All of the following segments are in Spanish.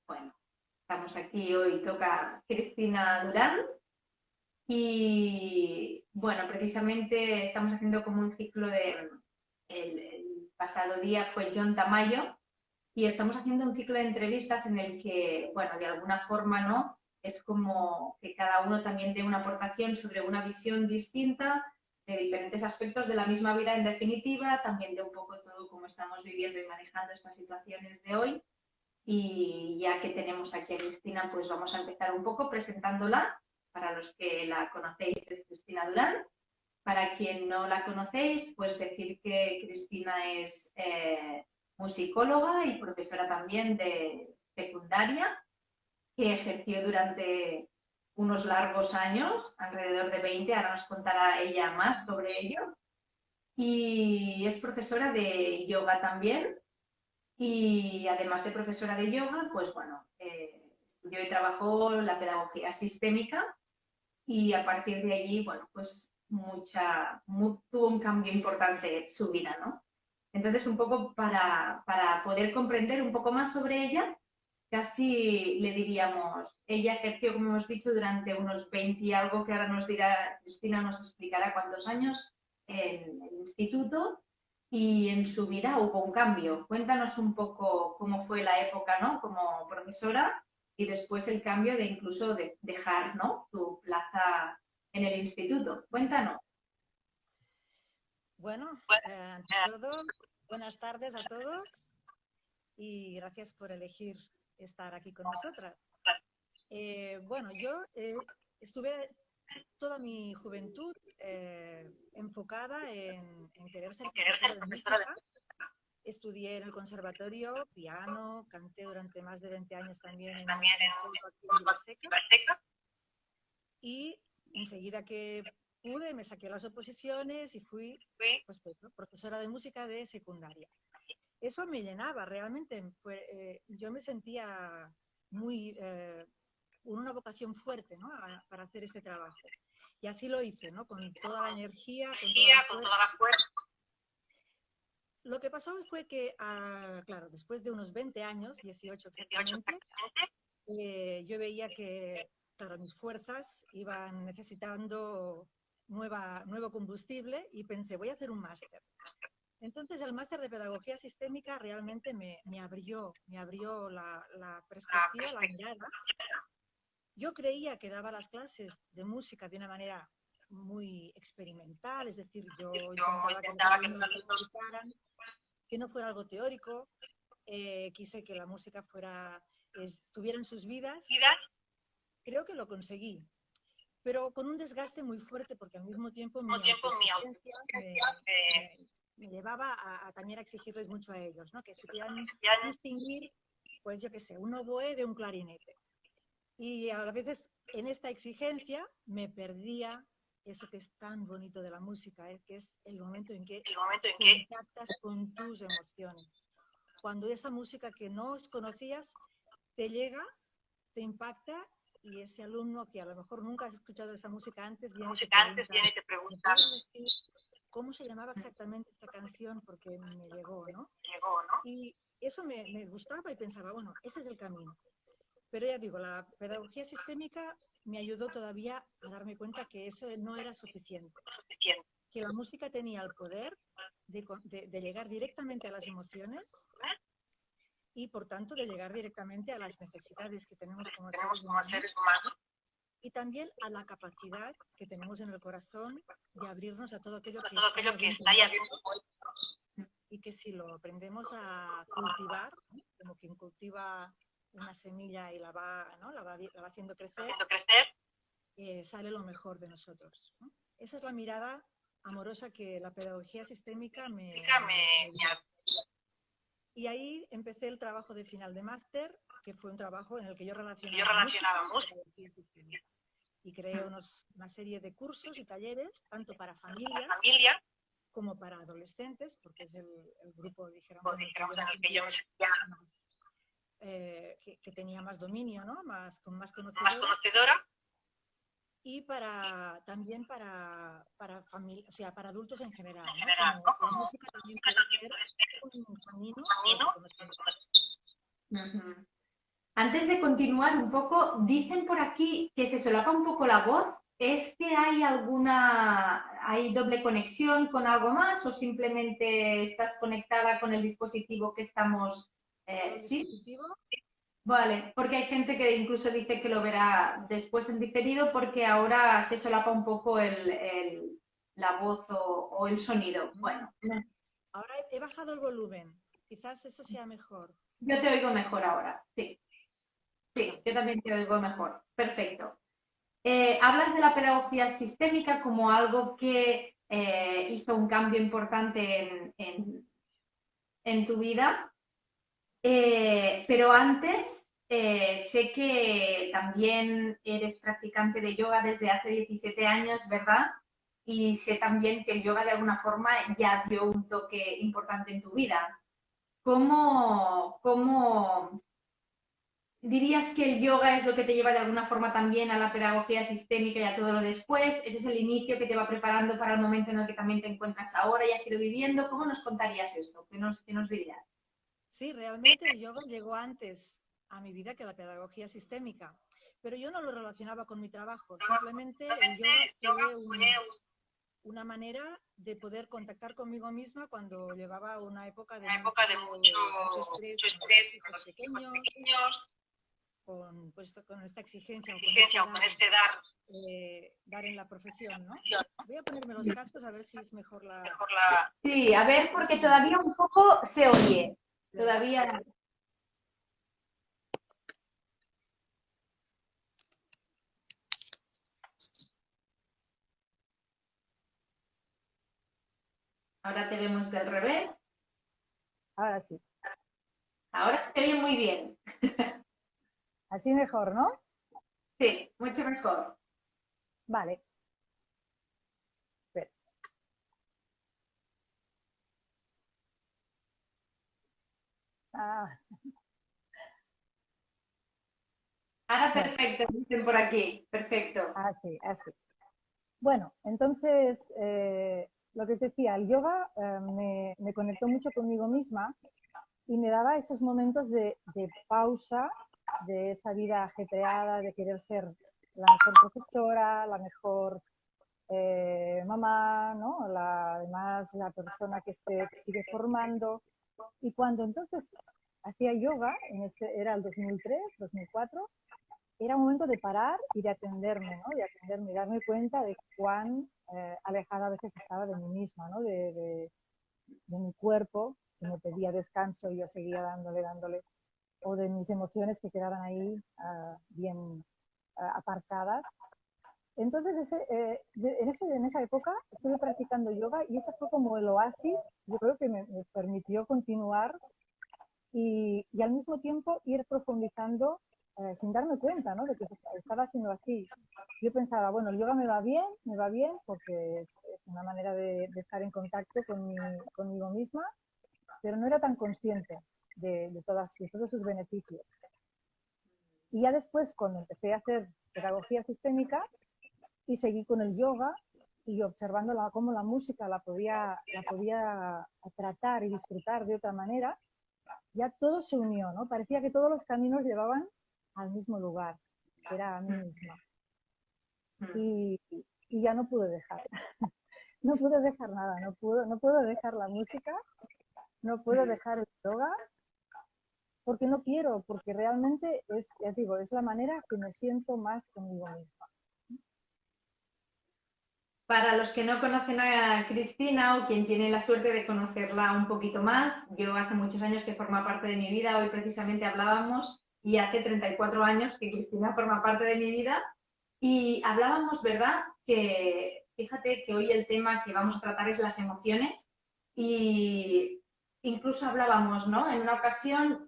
Bueno, estamos aquí hoy, toca Cristina Durán y bueno, precisamente estamos haciendo como un ciclo el pasado día fue John Tamayo y estamos haciendo un ciclo de entrevistas en el que, bueno, de alguna forma, ¿no? Es como que cada uno también dé una aportación sobre una visión distinta de diferentes aspectos de la misma vida en definitiva, también de un poco todo cómo estamos viviendo y manejando estas situaciones de hoy. Y ya que tenemos aquí a Cristina, pues vamos a empezar un poco presentándola. Para los que la conocéis, es Cristina Durán. Para quien no la conocéis, pues decir que Cristina es musicóloga y profesora también de secundaria, que ejerció durante unos largos años, alrededor de 20, ahora nos contará ella más sobre ello. Y es profesora de yoga también, y además de profesora de yoga, pues bueno, estudió y trabajó la pedagogía sistémica y a partir de allí, bueno, pues tuvo un cambio importante su vida, ¿no? Entonces, un poco para poder comprender un poco más sobre ella, casi le diríamos, ella ejerció, como hemos dicho, durante unos 20 y algo, que ahora nos dirá, Cristina nos explicará cuántos años en el instituto, y en su vida hubo un cambio. Cuéntanos un poco cómo fue la época, ¿no? Como profesora y después el cambio de incluso de dejar, ¿no? Tu plaza en el instituto. Cuéntanos. Bueno, ante todo, buenas tardes a todos y gracias por elegir estar aquí con nosotras. Bueno, yo estuve toda mi juventud enfocada en querer ser profesora de música. Estudié en el conservatorio piano, canté durante más de 20 años también en Vilaseca y enseguida que pude me saqué las oposiciones y fui pues, profesora de música de secundaria. Eso me llenaba realmente, yo me sentía muy una vocación fuerte, ¿no? para hacer este trabajo. Y así lo hice, ¿no? Con toda la energía, con toda la fuerza. Lo que pasó fue que, claro, después de unos 20 años, 18 exactamente, yo veía que, claro, mis fuerzas iban necesitando nuevo combustible y pensé, voy a hacer un máster. Entonces, el máster de Pedagogía Sistémica realmente me abrió la perspectiva, la mirada. Yo creía que daba las clases de música de una manera muy experimental, es decir, yo intentaba que los alumnos escucharan, que no fuera algo teórico, quise que la música estuviera en sus vidas. Creo que lo conseguí, pero con un desgaste muy fuerte porque al mismo tiempo mi autoexigencia me llevaba también a exigirles mucho a ellos, ¿no? Que supieran distinguir, pues yo qué sé, un oboe de un clarinete. Y a veces en esta exigencia me perdía eso que es tan bonito de la música, que es el momento en que contactas con tus emociones. Cuando esa música que no conocías te llega, te impacta, y ese alumno que a lo mejor nunca has escuchado esa música antes viene y te pregunta, ¿cómo se llamaba exactamente esta canción? Porque me llegó, ¿no? Y eso me gustaba y pensaba, bueno, ese es el camino. Pero ya digo, la pedagogía sistémica me ayudó todavía a darme cuenta que eso no era suficiente. Que la música tenía el poder de llegar directamente a las emociones y, por tanto, de llegar directamente a las necesidades que tenemos como seres humanos y también a la capacidad que tenemos en el corazón de abrirnos a todo aquello que está ahí abierto. Y que si lo aprendemos a cultivar, ¿no? Como quien cultiva una semilla y la va haciendo crecer, sale lo mejor de nosotros, ¿no? Esa es la mirada amorosa que la pedagogía sistémica me dio. Y ahí empecé el trabajo de final de máster, que fue un trabajo en el que yo relacionaba música y creé una serie de cursos y talleres, tanto para familias como para adolescentes, porque es el grupo, dijéramos, en el que yo me sentía que tenía más dominio, ¿no? más conocedora. Y también para familia, o sea, para adultos en general, ¿no? Como la música también puede ser un camino de autoconocimiento. antes de continuar un poco, dicen por aquí que se solapa un poco la voz. ¿Es que hay doble conexión con algo más o simplemente estás conectada con el dispositivo que estamos? ¿Sí? Dispositivo. Vale, porque hay gente que incluso dice que lo verá después en diferido porque ahora se solapa un poco la voz o el sonido. Bueno, Ahora he bajado el volumen. Quizás eso sea mejor. yo te oigo mejor ahora, sí. Sí, yo Gracias. también te oigo mejor. Perfecto. Hablas de la pedagogía sistémica como algo que hizo un cambio importante en tu vida, pero antes sé que también eres practicante de yoga desde hace 17 años, ¿verdad? Y sé también que el yoga de alguna forma ya dio un toque importante en tu vida. ¿Cómo dirías que el yoga es lo que te lleva de alguna forma también a la pedagogía sistémica y a todo lo después? ¿Ese es el inicio que te va preparando para el momento en el que también te encuentras ahora y has ido viviendo? ¿Cómo nos contarías esto? ¿Qué nos dirías? Sí, realmente el yoga llegó antes a mi vida que la pedagogía sistémica, pero yo no lo relacionaba con mi trabajo. Simplemente el yoga fue una manera de poder contactar conmigo misma cuando llevaba una época de mucho estrés con los hijos pequeños, con esta exigencia o con dar en la profesión, ¿no? Voy a ponerme los cascos a ver si es mejor Sí, a ver, el porque sonido. todavía un poco se oye. ¿Verdad? Todavía. Ahora te vemos del revés. Ahora sí. Ahora se te oye muy bien. Así mejor, ¿no? Sí, mucho mejor. Vale. Espera. Ah, Ahora bueno, perfecto, dicen por aquí. Perfecto. así, así. Bueno, entonces, lo que os decía, el yoga me conectó mucho conmigo misma y me daba esos momentos de pausa de esa vida ajetreada, de querer ser la mejor profesora, la mejor mamá, ¿no? Además, la persona que se sigue formando. Y cuando entonces hacía yoga, era el 2003, 2004, era un momento de parar y de atenderme, ¿no? De atenderme y darme cuenta de cuán alejada a veces estaba de mí misma, ¿no? De mi cuerpo, que me pedía descanso y yo seguía dándole, o de mis emociones que quedaban ahí bien aparcadas. Entonces, en esa época estuve practicando yoga y ese fue como el oasis, yo creo que me permitió continuar y al mismo tiempo ir profundizando sin darme cuenta, ¿no? De que estaba haciendo así. Yo pensaba, bueno, el yoga me va bien porque es una manera de estar en contacto conmigo misma, pero no era tan consciente de todos sus beneficios. Y ya después, cuando empecé a hacer pedagogía sistémica y seguí con el yoga y observando cómo la música la podía tratar y disfrutar de otra manera, ya todo se unió, ¿no? Parecía que todos los caminos llevaban al mismo lugar, que era a mí misma. Y, y ya no pude dejar. No pude dejar nada, no puedo dejar la música, no puedo dejar el yoga, porque no quiero, porque realmente es, ya digo, es la manera que me siento más conmigo misma. Para los que no conocen a Cristina o quien tiene la suerte de conocerla un poquito más, yo hace muchos años que forma parte de mi vida, hoy precisamente hablábamos y hace 34 años que Cristina forma parte de mi vida y hablábamos, ¿verdad? Que fíjate que hoy el tema que vamos a tratar es las emociones y incluso hablábamos, ¿no? En una ocasión,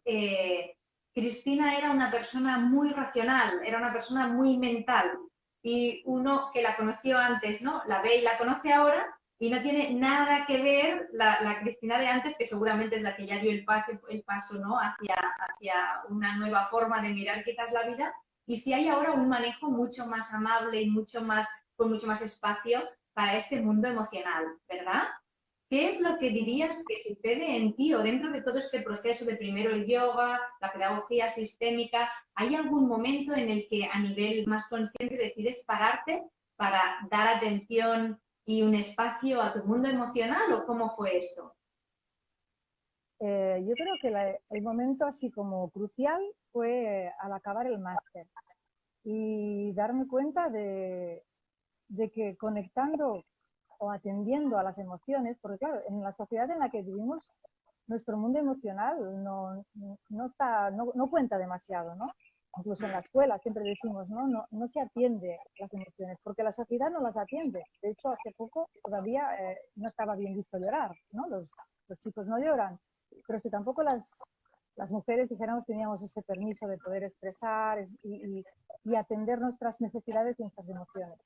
Cristina era una persona muy racional, era una persona muy mental y uno que la conoció antes, ¿no? La ve y la conoce ahora y no tiene nada que ver la Cristina de antes, que seguramente es la que ya dio el paso ¿no? hacia una nueva forma de mirar quizás la vida. Y si hay ahora un manejo mucho más amable y con mucho más espacio para este mundo emocional, ¿verdad? ¿qué es lo que dirías que sucede en ti o dentro de todo este proceso de primero el yoga, la pedagogía sistémica? ¿Hay algún momento en el que a nivel más consciente decides pararte para dar atención y un espacio a tu mundo emocional o cómo fue esto? Yo creo que el momento así como crucial fue al acabar el máster y darme cuenta de que conectando o atendiendo a las emociones, porque claro, en la sociedad en la que vivimos, nuestro mundo emocional no cuenta demasiado, ¿no? Incluso en la escuela siempre decimos, no se atiende las emociones, porque la sociedad no las atiende. De hecho, hace poco todavía no estaba bien visto llorar, ¿no? Los chicos no lloran, pero es que tampoco las mujeres, dijéramos, teníamos ese permiso de poder expresar y atender nuestras necesidades y nuestras emociones.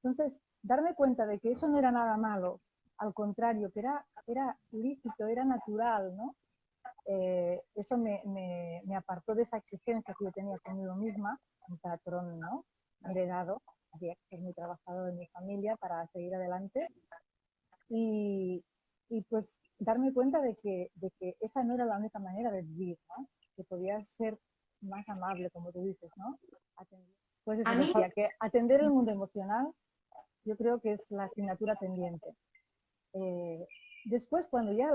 Entonces, darme cuenta de que eso no era nada malo, al contrario, que era lícito, era natural, ¿no? Eso me apartó de esa exigencia que yo tenía conmigo misma, un patrón, ¿no? Heredado, había que ser muy trabajador en mi familia para seguir adelante y, y pues darme cuenta de que esa no era la única manera de vivir, ¿no? Que podía ser más amable, como tú dices, ¿no? Pues A eso mí, decía, que atender el mundo emocional yo creo que es la asignatura pendiente. Eh, Después, cuando ya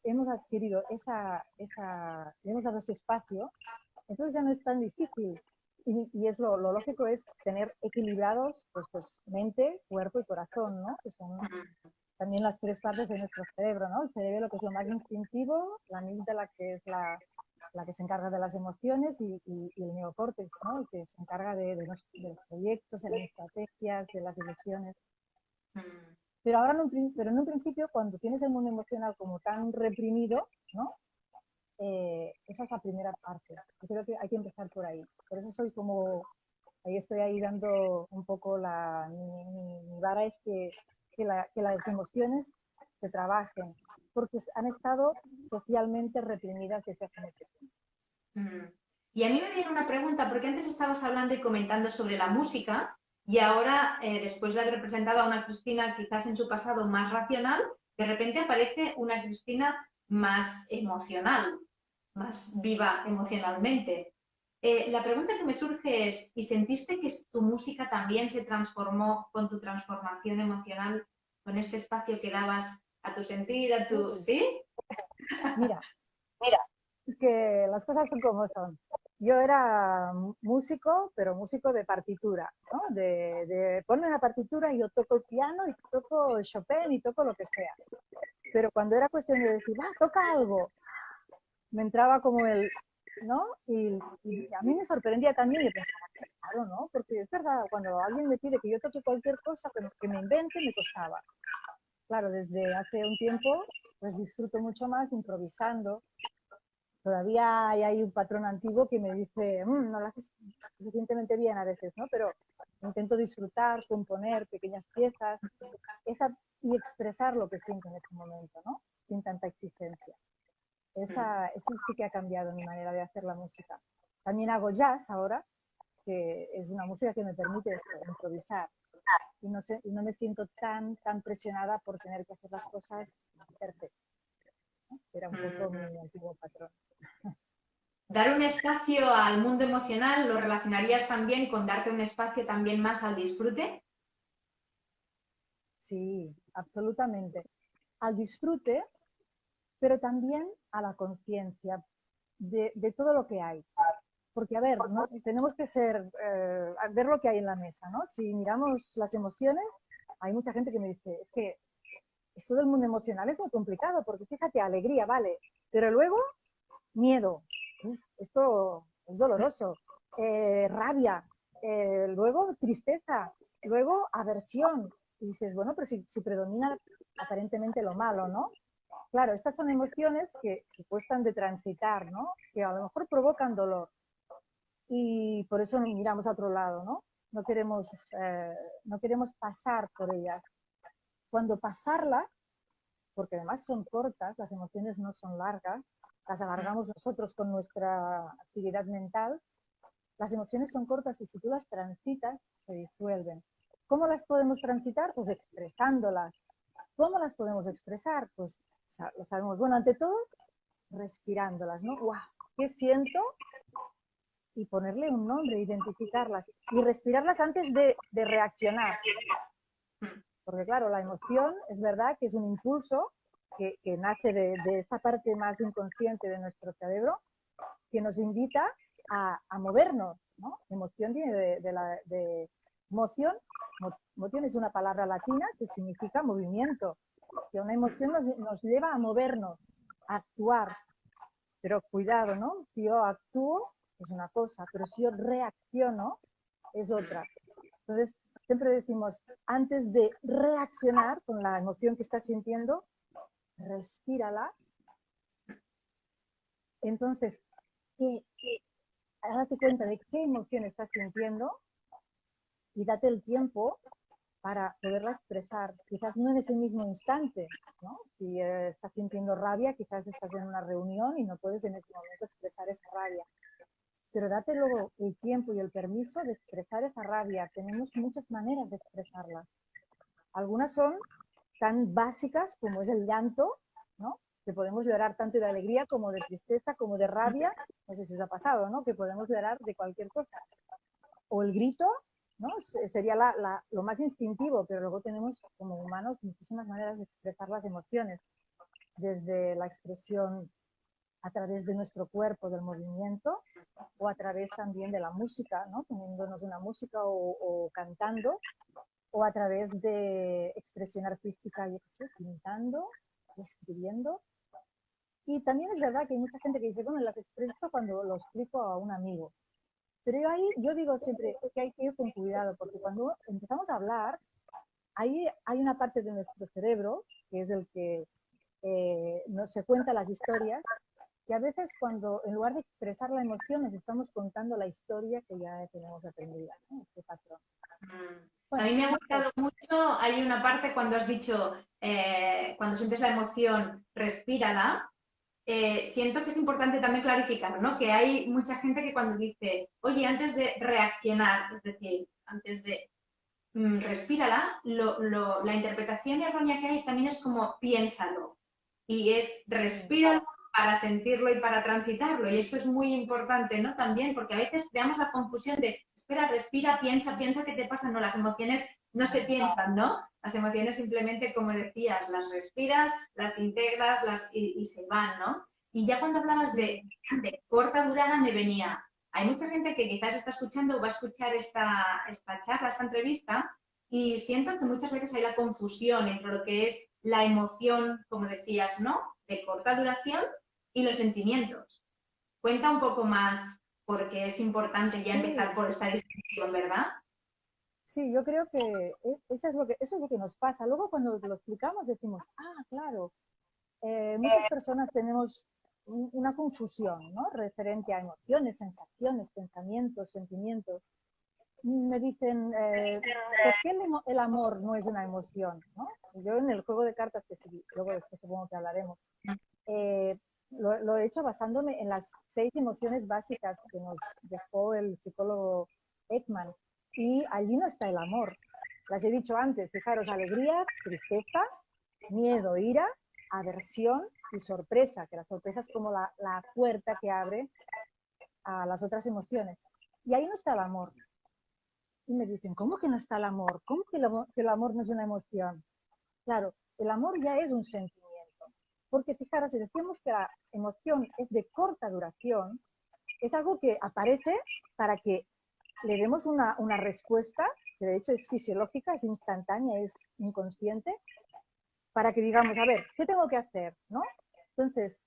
hemos adquirido le hemos dado ese espacio, entonces ya no es tan difícil. Y es lo lógico es tener equilibrados pues mente, cuerpo y corazón, ¿no? Que son también las tres partes de nuestro cerebro, ¿no? El cerebro, que es lo más instintivo, la amígdala, que es la que se encarga de las emociones, y el neocórtex, ¿no? El que se encarga de los proyectos, de las estrategias, de las decisiones. Pero ahora, pero en un principio, cuando tienes el mundo emocional como tan reprimido, ¿no? Esa es la primera parte. Yo creo que hay que empezar por ahí. Por eso soy como, ahí estoy ahí dando un poco mi vara es que las emociones se trabajen, porque han estado socialmente reprimidas desde hace mucho tiempo. y a mí me viene una pregunta, porque antes estabas hablando y comentando sobre la música y ahora, después de haber presentado a una Cristina quizás en su pasado más racional, de repente aparece una Cristina más emocional, más viva emocionalmente. La pregunta que me surge es, ¿y sentiste que tu música también se transformó con tu transformación emocional, con este espacio que dabas a tu sentir, a tu... Uy, ¿Sí? mira, es que las cosas son como son. Yo era músico, pero músico de partitura, ¿no? De ponme una partitura y yo toco el piano y toco Chopin y toco lo que sea. Pero cuando era cuestión de decir, toca algo, me entraba como ¿no? Y a mí me sorprendía también, yo pensaba, claro, ¿no? Porque es verdad, cuando alguien me pide que yo toque cualquier cosa, que me invente, me costaba. Claro, desde hace un tiempo, pues disfruto mucho más improvisando. Todavía hay un patrón antiguo que me dice, no lo haces suficientemente bien a veces, ¿no? Pero intento disfrutar, componer pequeñas piezas y expresar lo que siento en ese momento, ¿no? Sin tanta exigencia. Eso sí que ha cambiado mi manera de hacer la música. También hago jazz ahora, que es una música que me permite improvisar y no me siento tan presionada por tener que hacer las cosas perfectas, ¿no? Era un poco mi antiguo patrón. Dar un espacio al mundo emocional, ¿lo relacionarías también con darte un espacio también más al disfrute? Sí, absolutamente. Al disfrute, pero también a la conciencia de todo lo que hay. Porque, a ver, ¿no? Tenemos que ver lo que hay en la mesa, ¿no? Si miramos las emociones, hay mucha gente que me dice, es que esto del mundo emocional es muy complicado, porque fíjate, alegría, vale, pero luego miedo, esto es doloroso, rabia, luego tristeza, luego aversión. Y dices, bueno, pero si predomina aparentemente lo malo, ¿no? Claro, estas son emociones que cuestan de transitar, ¿no? Que a lo mejor provocan dolor y por eso miramos a otro lado, ¿no? No queremos pasar por ellas. Cuando pasarlas, porque además son cortas, las emociones no son largas, las alargamos nosotros con nuestra actividad mental, las emociones son cortas y si tú las transitas, se disuelven. ¿Cómo las podemos transitar? Pues expresándolas, ¿Cómo las podemos expresar? Pues lo sabemos. Bueno, ante todo, respirándolas, ¿no? ¡Wow! ¿Qué siento? Y ponerle un nombre, identificarlas y respirarlas antes de reaccionar. Porque claro, la emoción es verdad que es un impulso que nace de esta parte más inconsciente de nuestro cerebro, que nos invita a movernos, ¿no? Emoción viene de moción. Moción es una palabra latina que significa movimiento. Que una emoción nos lleva a movernos, a actuar. Pero cuidado, ¿no? Si yo actúo es una cosa, pero si yo reacciono es otra. Entonces, siempre decimos, antes de reaccionar con la emoción que estás sintiendo, respírala. Entonces, date cuenta de qué emoción estás sintiendo y date el tiempo para poderla expresar. Quizás no en ese mismo instante, ¿no? Si estás sintiendo rabia, quizás estás en una reunión y no puedes en ese momento expresar esa rabia. Pero date luego el tiempo y el permiso de expresar esa rabia. Tenemos muchas maneras de expresarla. Algunas son tan básicas como es el llanto, ¿no? Que podemos llorar tanto de alegría como de tristeza, como de rabia. No sé si os ha pasado, ¿no? Que podemos llorar de cualquier cosa. O el grito, ¿no? Sería lo más instintivo, pero luego tenemos como humanos muchísimas maneras de expresar las emociones, desde la expresión a través de nuestro cuerpo, del movimiento, o a través también de la música, ¿no? Poniéndonos una música o cantando, o a través de expresión artística, yo qué sé, pintando, escribiendo. Y también es verdad que hay mucha gente que dice, bueno, las expreso cuando lo explico a un amigo. Pero yo digo siempre que hay que ir con cuidado, porque cuando empezamos a hablar, ahí hay una parte de nuestro cerebro, que es el que nos se cuenta las historias, que a veces cuando en lugar de expresar la emoción nos estamos contando la historia que ya tenemos aprendida, ¿no? Este patrón. A Bueno, mí me ha no sé. gustado mucho, hay una parte cuando has dicho, cuando sientes la emoción, respírala. Siento que es importante también clarificar, ¿no? Que hay mucha gente que cuando dice, oye, antes de reaccionar, es decir, antes de respírala, la interpretación errónea que hay también es como piénsalo. Y es Sí, respíralo para sentirlo y para transitarlo. Y esto es muy importante, ¿no? También, porque a veces veamos la confusión de, espera, respira, piensa, piensa qué te pasa. No, las emociones no se piensan, ¿no? Las emociones simplemente, como decías, las respiras, las integras y se van, ¿no? Y ya cuando hablabas de corta durada me venía, hay mucha gente que quizás está escuchando o va a escuchar esta charla, esta entrevista, y siento que muchas veces hay la confusión entre lo que es la emoción, como decías, ¿no? De corta duración y los sentimientos. Cuenta un poco más porque es importante ya empezar sí, por esta distinción, ¿verdad? sí, yo creo que eso es lo que nos pasa. Luego cuando lo explicamos decimos, ah, claro, muchas personas tenemos una confusión, ¿no? Referente a emociones, sensaciones, pensamientos, sentimientos. Me dicen, ¿por qué el amor no es una emoción? ¿No? Yo en el juego de cartas, que luego después supongo que hablaremos, eh, lo he hecho basándome en las 6 emociones básicas que nos dejó el psicólogo Ekman. Y allí no está el amor. Las he dicho antes, fijaros, alegría, tristeza, miedo, ira, aversión y sorpresa, que la sorpresa es como la puerta que abre a las otras emociones. Y ahí no está el amor. Y me dicen, ¿cómo que no está el amor? ¿Cómo que el amor no es una emoción? Claro, el amor ya es un sentimiento. Porque fijaros, si decimos que la emoción es de corta duración, es algo que aparece para que le demos una respuesta, que de hecho es fisiológica, es instantánea, es inconsciente, para que digamos, a ver, ¿qué tengo que hacer? ¿No? Entonces,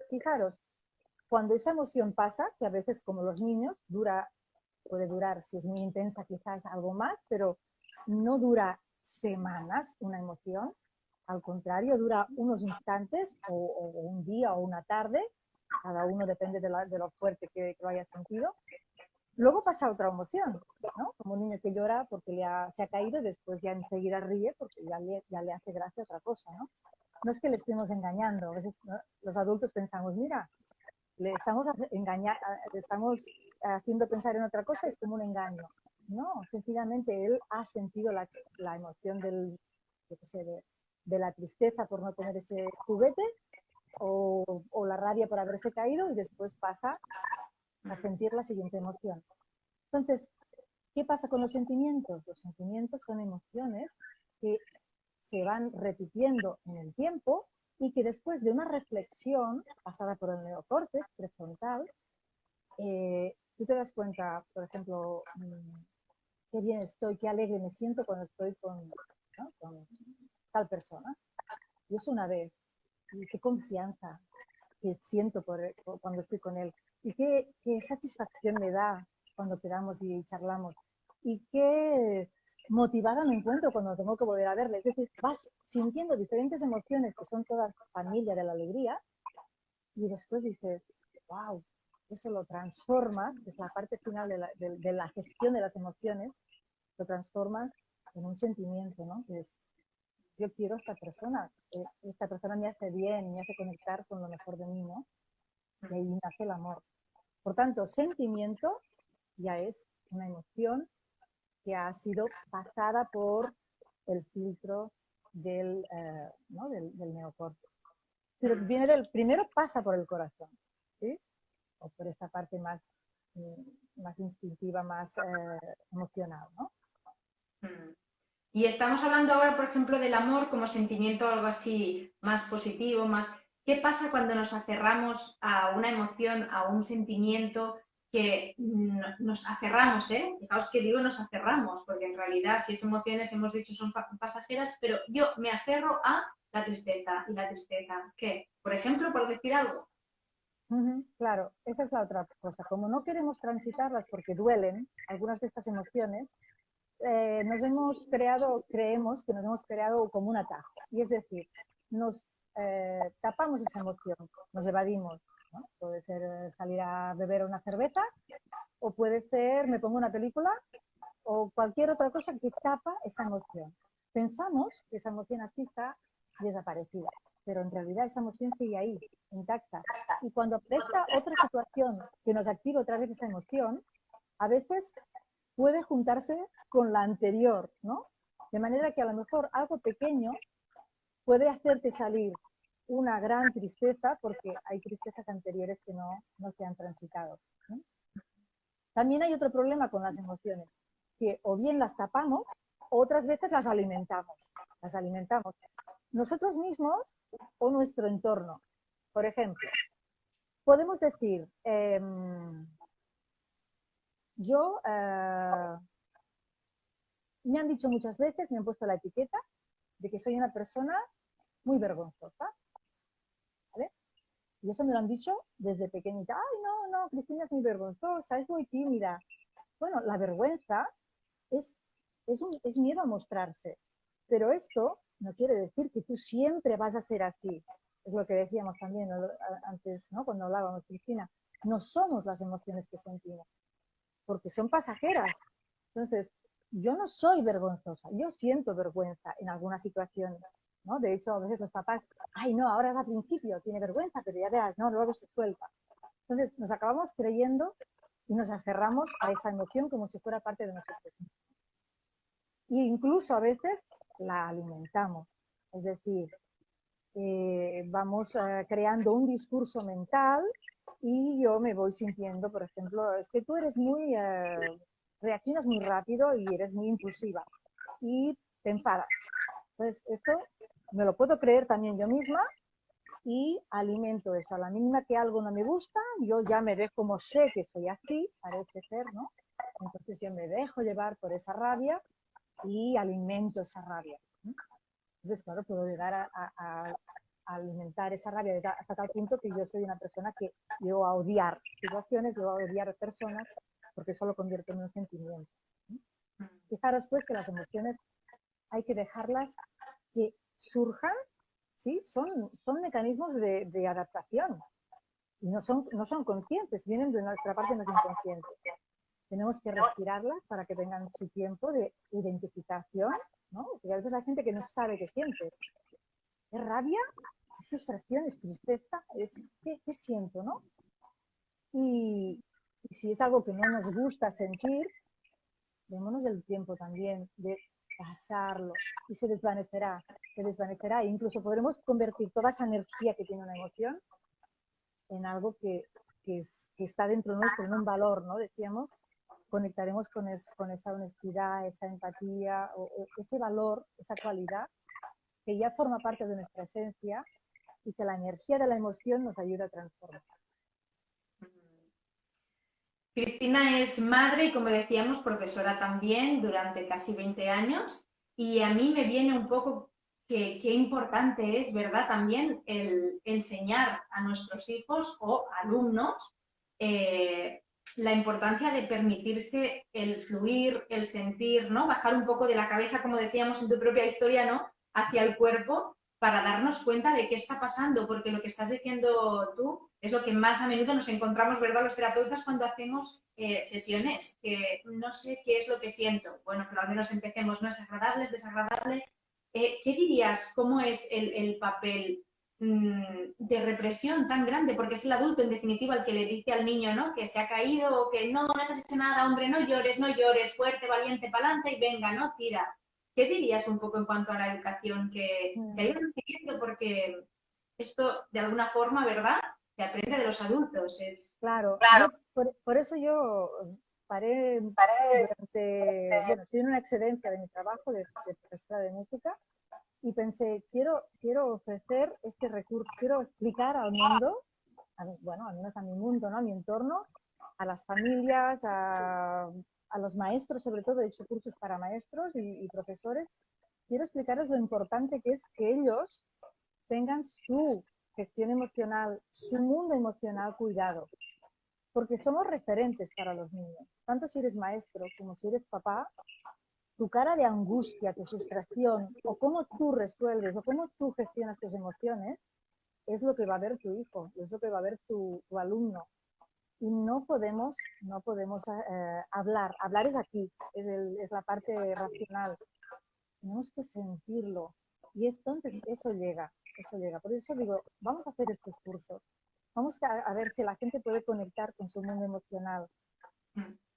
fijaros, cuando esa emoción pasa, que a veces como los niños puede durar, si es muy intensa quizás algo más, pero no dura semanas una emoción, al contrario, dura unos instantes o un día o una tarde, cada uno depende de lo fuerte que lo haya sentido. Luego pasa otra emoción, ¿no? Como un niño que llora porque se ha caído y después ya enseguida ríe porque ya le hace gracia otra cosa, ¿no? No es que le estemos engañando, a veces, ¿no? Los adultos pensamos, mira, le estamos haciendo pensar en otra cosa, es como un engaño. No, sencillamente él ha sentido la emoción del, yo qué sé, de la tristeza por no tener ese juguete o la rabia por haberse caído y después pasa a sentir la siguiente emoción. Entonces, ¿qué pasa con los sentimientos? Los sentimientos son emociones que se van repitiendo en el tiempo y que después de una reflexión pasada por el neocórtex prefrontal, tú te das cuenta, por ejemplo, qué bien estoy, qué alegre me siento cuando estoy ¿no? con tal persona. Y es una vez. Y qué confianza que siento cuando estoy con él. Y qué satisfacción me da cuando quedamos y charlamos. Y qué motivada me encuentro cuando tengo que volver a verle. Es decir, vas sintiendo diferentes emociones que son todas familia de la alegría y después dices, wow, eso lo transformas, que es la parte final de la gestión de las emociones, lo transformas en un sentimiento, ¿no? Que es, yo quiero a esta persona me hace bien, me hace conectar con lo mejor de mí, ¿no? Y ahí nace el amor. Por tanto, sentimiento ya es una emoción que ha sido pasada por el filtro ¿no? del neocórtex. Pero primero pasa por el corazón, ¿sí? O por esta parte más instintiva, más emocional, ¿no? Y estamos hablando ahora, por ejemplo, del amor como sentimiento, algo así más positivo, más... ¿Qué pasa cuando nos aferramos a una emoción, a un sentimiento que nos aferramos, ¿eh? Fijaos que digo nos aferramos, porque en realidad si esas emociones hemos dicho son pasajeras, pero yo me aferro a la tristeza y la tristeza. ¿Qué? Por ejemplo, por decir algo. Claro, esa es la otra cosa. Como no queremos transitarlas porque duelen, algunas de estas emociones, creemos que nos hemos creado como un atajo. Y es decir, nos tapamos esa emoción, nos evadimos, ¿no? Puede ser salir a beber una cerveza o puede ser me pongo una película o cualquier otra cosa que tapa esa emoción. Pensamos que esa emoción así está desaparecida, pero en realidad esa emoción sigue ahí, intacta. Y cuando aparezca otra situación que nos active otra vez esa emoción, a veces puede juntarse con la anterior, ¿no? De manera que a lo mejor algo pequeño puede hacerte salir una gran tristeza porque hay tristezas anteriores que no se han transitado, ¿no? También hay otro problema con las emociones, que o bien las tapamos o otras veces las alimentamos. Las alimentamos nosotros mismos o nuestro entorno. Por ejemplo, podemos decir, yo me han dicho muchas veces, me han puesto la etiqueta de que soy una persona muy vergonzosa, ¿vale? Y eso me lo han dicho desde pequeñita. Ay, no, Cristina es muy vergonzosa, es muy tímida. Bueno, la vergüenza es miedo a mostrarse. Pero esto no quiere decir que tú siempre vas a ser así. Es lo que decíamos también antes, ¿no? Cuando hablábamos, Cristina. No somos las emociones que sentimos, porque son pasajeras. Entonces, yo no soy vergonzosa, yo siento vergüenza en algunas situaciones, ¿no? De hecho, a veces los papás, ay, no, ahora al principio tiene vergüenza, pero ya verás, no, luego se suelta. Entonces, nos acabamos creyendo y nos aferramos a esa emoción como si fuera parte de nosotros. E incluso a veces la alimentamos, es decir, vamos creando un discurso mental y yo me voy sintiendo, por ejemplo, es que tú eres reaccionas muy rápido y eres muy impulsiva y te enfadas. Entonces, esto me lo puedo creer también yo misma y alimento eso. A la mínima que algo no me gusta, yo ya me dejo, como sé que soy así, parece ser, ¿no? Entonces yo me dejo llevar por esa rabia y alimento esa rabia. Entonces, claro, puedo llegar a alimentar esa rabia hasta tal punto que yo soy una persona que llego a odiar situaciones, llego a odiar personas, porque eso lo convierto en un sentimiento. Fijaros pues que las emociones hay que dejarlas que surjan, ¿sí? Son mecanismos de adaptación y no son conscientes, vienen de nuestra parte más inconsciente. Tenemos que respirarlas para que tengan su tiempo de identificación, ¿no? Porque a veces hay gente que no sabe qué siente. ¿Es rabia? ¿Es frustración? ¿Es tristeza? ¿Qué siento, no? Y si es algo que no nos gusta sentir, démonos el tiempo también de pasarlo y se desvanecerá, e incluso podremos convertir toda esa energía que tiene una emoción en algo que está dentro nuestro, en un valor, ¿no? Decíamos, conectaremos con esa honestidad, esa empatía, o ese valor, esa cualidad que ya forma parte de nuestra esencia y que la energía de la emoción nos ayuda a transformar. Cristina es madre y, como decíamos, profesora también durante casi 20 años, y a mí me viene un poco qué importante es, ¿verdad?, también el enseñar a nuestros hijos o alumnos la importancia de permitirse el fluir, el sentir, ¿no? Bajar un poco de la cabeza, como decíamos en tu propia historia, ¿no?, hacia el cuerpo, para darnos cuenta de qué está pasando, porque lo que estás diciendo tú es lo que más a menudo nos encontramos, ¿verdad?, los terapeutas cuando hacemos sesiones, que no sé qué es lo que siento. Bueno, pero al menos empecemos, ¿no? ¿Es agradable, es desagradable? ¿Qué dirías? ¿Cómo es el papel de represión tan grande? Porque es el adulto, en definitiva, el que le dice al niño, ¿no?, que se ha caído o que no te has hecho nada, hombre, no llores, fuerte, valiente, pa'lante y venga, ¿no? Tira. ¿Qué dirías un poco en cuanto a la educación que se ha ido recibiendo? Porque esto, de alguna forma, ¿verdad?, se aprende de los adultos. Claro. Por eso yo paré durante, bueno, estoy en una excedencia de mi trabajo de profesora de música y pensé, quiero ofrecer este recurso, quiero explicar al mundo, bueno, al menos a mi mundo, ¿no?, a mi entorno, a las familias, a los maestros, sobre todo. He hecho cursos para maestros y profesores. Quiero explicarles lo importante que es que ellos tengan su gestión emocional, su mundo emocional cuidado, porque somos referentes para los niños. Tanto si eres maestro como si eres papá, tu cara de angustia, tu frustración, o cómo tú resuelves, o cómo tú gestionas tus emociones, es lo que va a ver tu hijo, es lo que va a ver tu alumno. Y no podemos hablar. Hablar es aquí, es la parte racional. Tenemos que sentirlo. Y entonces eso llega. Por eso digo, vamos a hacer estos cursos. Vamos a ver si la gente puede conectar con su mundo emocional.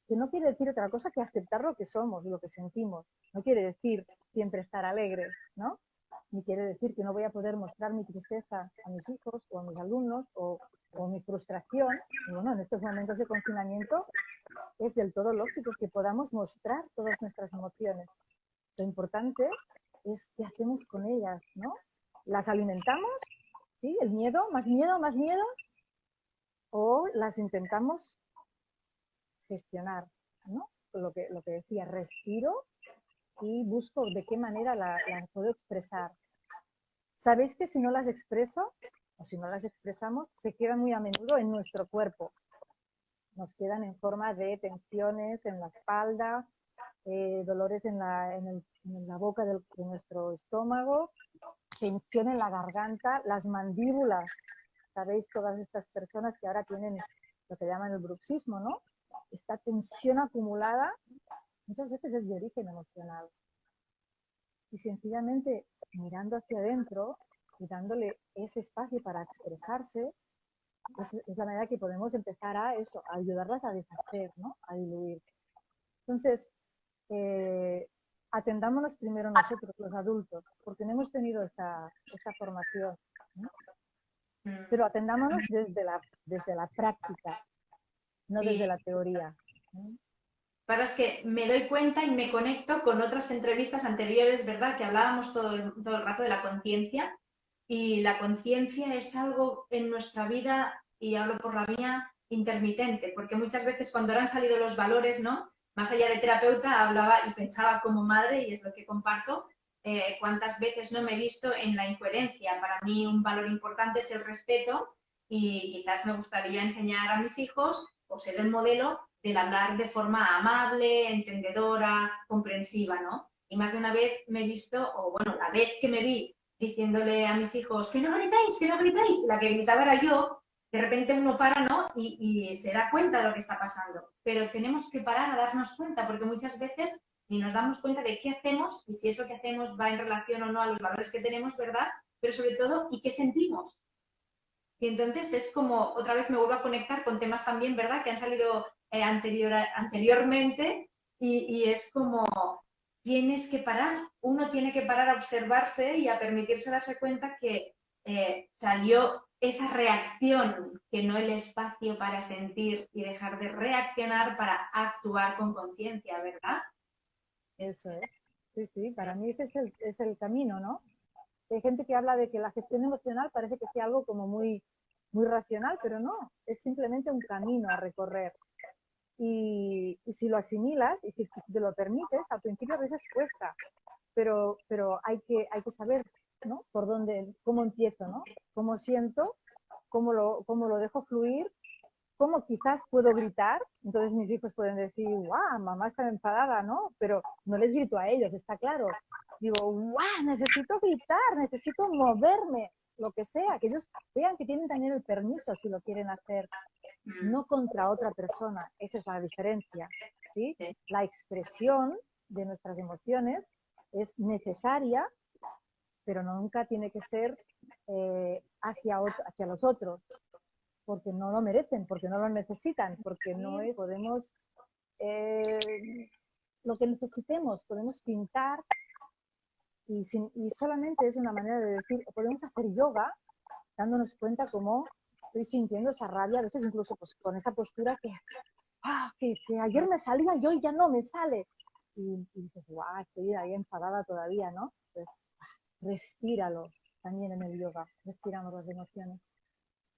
Que no quiere decir otra cosa que aceptar lo que somos, lo que sentimos. No quiere decir siempre estar alegre, ¿no? Ni quiere decir que no voy a poder mostrar mi tristeza a mis hijos o a mis alumnos o mi frustración. Y bueno, en estos momentos de confinamiento es del todo lógico que podamos mostrar todas nuestras emociones. Lo importante es qué hacemos con ellas, ¿no? ¿Las alimentamos? ¿Sí? ¿El miedo? ¿Más miedo? ¿Más miedo? ¿O las intentamos gestionar, ¿no? Lo que decía, respiro y busco de qué manera las puedo expresar. Sabéis que si no las expreso o si no las expresamos, se quedan muy a menudo en nuestro cuerpo. Nos quedan en forma de tensiones en la espalda, dolores en la boca de nuestro estómago, tensión en la garganta, las mandíbulas. Sabéis, todas estas personas que ahora tienen lo que llaman el bruxismo, ¿no? Esta tensión acumulada muchas veces es de origen emocional. Y sencillamente mirando hacia adentro y dándole ese espacio para expresarse, es la manera que podemos empezar a ayudarlas a deshacer, ¿no?, a diluir. Entonces, atendámonos primero nosotros, los adultos, porque no hemos tenido esta formación, ¿no? Pero atendámonos desde la práctica, no desde la teoría. Pero es que me doy cuenta y me conecto con otras entrevistas anteriores, ¿verdad?, que hablábamos todo el rato de la conciencia, y la conciencia es algo en nuestra vida, y hablo por la mía, intermitente, porque muchas veces cuando han salido los valores, ¿no?, más allá de terapeuta, hablaba y pensaba como madre, y es lo que comparto, cuántas veces no me he visto en la incoherencia. Para mí un valor importante es el respeto, y quizás me gustaría enseñar a mis hijos o ser el modelo del hablar de forma amable, entendedora, comprensiva, ¿no? Y más de una vez me he visto, o bueno, la vez que me vi diciéndole a mis hijos que no gritáis, la que gritaba era yo, de repente uno para, ¿no?, y se da cuenta de lo que está pasando. Pero tenemos que parar a darnos cuenta, porque muchas veces ni nos damos cuenta de qué hacemos y si eso que hacemos va en relación o no a los valores que tenemos, ¿verdad? Pero sobre todo, ¿y qué sentimos? Y entonces es como, otra vez me vuelvo a conectar con temas también, ¿verdad?, que han salido anteriormente, y es como, tienes que parar, uno tiene que parar a observarse y a permitirse darse cuenta que salió esa reacción, que no el espacio para sentir y dejar de reaccionar para actuar con conciencia, ¿verdad? Eso es. Sí, sí, para mí ese es el camino, ¿no? Hay gente que habla de que la gestión emocional parece que sea algo como muy, muy racional, pero no, es simplemente un camino a recorrer. Y si lo asimilas y si te lo permites, al principio a veces cuesta, pero hay que saber, ¿no? Por dónde, cómo empiezo, ¿no? Cómo siento, cómo lo dejo fluir, cómo quizás puedo gritar. Entonces mis hijos pueden decir, guau, mamá está enfadada, ¿no? Pero no les grito a ellos, está claro. Digo, guau, necesito gritar, necesito moverme, lo que sea, que ellos vean que tienen también el permiso si lo quieren hacer, no contra otra persona. Esa es la diferencia, ¿sí? Sí. La expresión de nuestras emociones es necesaria, pero nunca tiene que ser hacia los otros, porque no lo merecen, porque no lo necesitan, porque no es, podemos, lo que necesitemos, podemos pintar y solamente es una manera de decir, podemos hacer yoga dándonos cuenta cómo estoy sintiendo esa rabia, a veces incluso pues, con esa postura que ayer me salía yo y ya no me sale. Y dices, guau, estoy ahí enfadada todavía, ¿no? Pues respíralo también en el yoga, respiramos las emociones,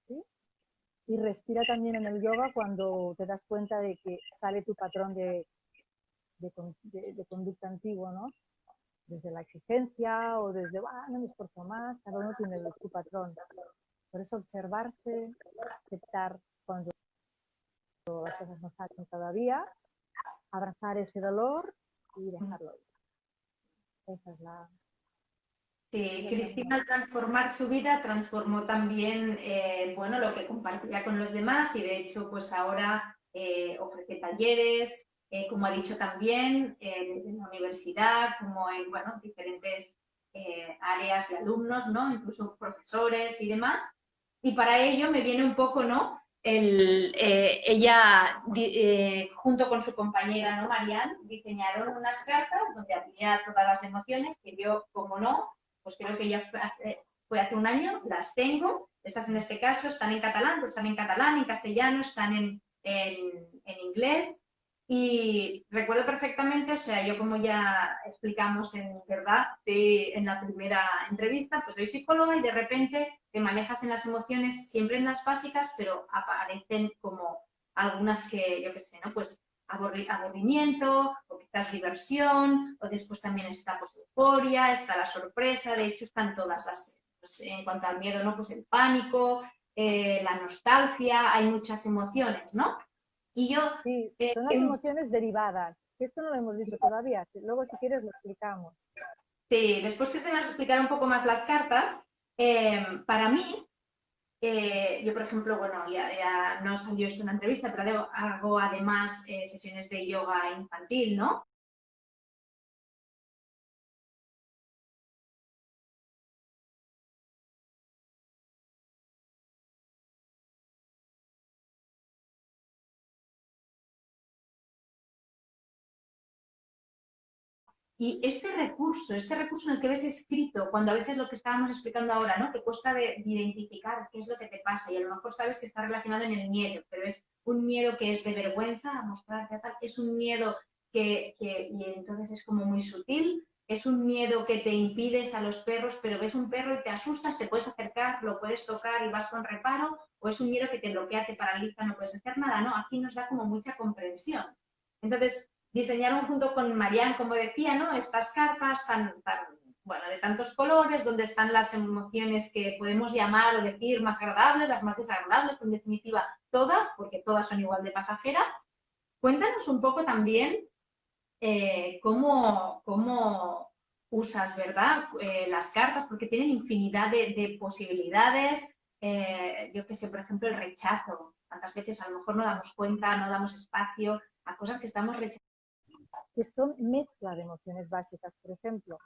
¿sí? Y respira también en el yoga cuando te das cuenta de que sale tu patrón de conducta antiguo, ¿no? Desde la exigencia o desde, no me esfuerzo más, cada uno tiene su patrón. Por eso observarse, aceptar cuando las cosas no salen todavía, abrazar ese dolor y dejarlo ir. Esa es la... Sí, Cristina al transformar su vida transformó también, bueno, lo que compartía con los demás y de hecho pues ahora ofrece talleres, como ha dicho también, desde la universidad, como en, bueno, diferentes áreas y alumnos, ¿no? Incluso profesores y demás. Y para ello me viene un poco, ¿no? Ella, junto con su compañera, ¿no? Marianne, diseñaron unas cartas donde había todas las emociones que yo, como no, pues creo que ya fue hace un año, las tengo. Estas en este caso están en catalán, pues están en catalán, en castellano, están en inglés. Y recuerdo perfectamente, o sea, yo como ya explicamos en verdad, sí, en la primera entrevista, pues soy psicóloga y de repente te manejas en las emociones, siempre en las básicas, pero aparecen como algunas que, yo qué sé, ¿no? Pues aburrimiento, o quizás diversión, o después también está pues euforia, está la sorpresa, de hecho están todas las, pues, en cuanto al miedo, ¿no? Pues el pánico, la nostalgia, hay muchas emociones, ¿no? Y yo... Sí, son las emociones derivadas. Esto no lo hemos dicho todavía. Luego, si quieres, lo explicamos. Sí, después que se nos explicará un poco más las cartas, para mí, yo, por ejemplo, bueno, ya no salió esto en la entrevista, pero hago además sesiones de yoga infantil, ¿no? Y este recurso en el que ves escrito, cuando a veces lo que estábamos explicando ahora, ¿no? Que cuesta de identificar qué es lo que te pasa y a lo mejor sabes que está relacionado en el miedo, pero es un miedo que es de vergüenza a mostrarte a tal, es un miedo y entonces es como muy sutil, es un miedo que te impides a los perros, pero ves un perro y te asustas, te puedes acercar, lo puedes tocar y vas con reparo, o es un miedo que te bloquea, te paraliza, no puedes hacer nada, ¿no? Aquí nos da como mucha comprensión. Entonces, diseñaron junto con Marianne, como decía, ¿no? Estas cartas bueno, de tantos colores, donde están las emociones que podemos llamar o decir más agradables, las más desagradables, pero en definitiva todas, porque todas son igual de pasajeras. Cuéntanos un poco también cómo usas, ¿verdad? Las cartas, porque tienen infinidad de posibilidades. Yo qué sé, por ejemplo, el rechazo. ¿Cuántas veces a lo mejor no damos cuenta, no damos espacio a cosas que estamos rechazando? Que son mezcla de emociones básicas. Por ejemplo,